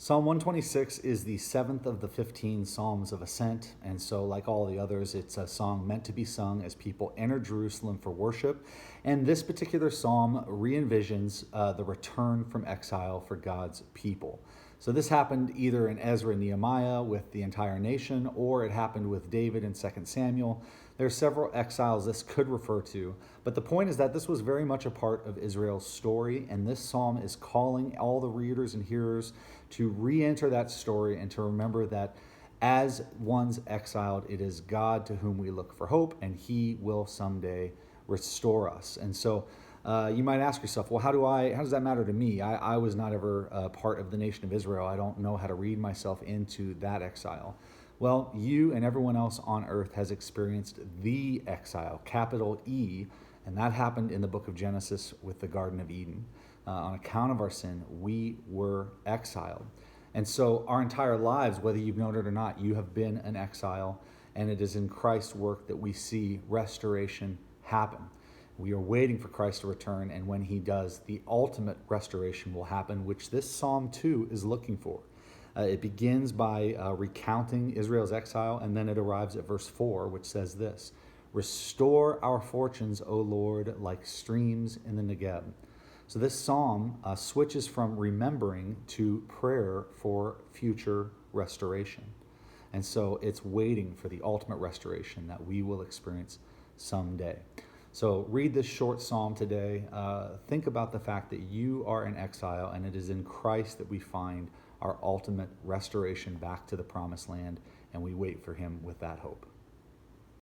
Psalm 126 is the seventh of the 15 Psalms of Ascent, and so, like all the others, it's a song meant to be sung as people enter Jerusalem for worship. And this particular psalm re-envisions the return from exile for God's people. So this happened either in Ezra and Nehemiah with the entire nation, or it happened with David in 2 Samuel. There are several exiles this could refer to, but the point is that this was very much a part of Israel's story, and this psalm is calling all the readers and hearers to re-enter that story and to remember that as one's exiled, it is God to whom we look for hope, and He will someday restore us. And so you might ask yourself, well, how does that matter to me? I was not ever part of the nation of Israel. I don't know how to read myself into that exile. Well, you and everyone else on earth has experienced the exile, capital E, and that happened in the book of Genesis with the Garden of Eden. On account of our sin, we were exiled. And so our entire lives, whether you've known it or not, you have been an exile, and it is in Christ's work that we see restoration happen. We are waiting for Christ to return, and when He does, the ultimate restoration will happen, which this Psalm 2 is looking for. It begins by recounting Israel's exile, and then it arrives at verse 4, which says this: "Restore our fortunes, O Lord, like streams in the Negeb." So this psalm switches from remembering to prayer for future restoration. And so it's waiting for the ultimate restoration that we will experience someday. So read this short psalm today. Think about the fact that you are in exile, and it is in Christ that we find our ultimate restoration back to the promised land, and we wait for Him with that hope.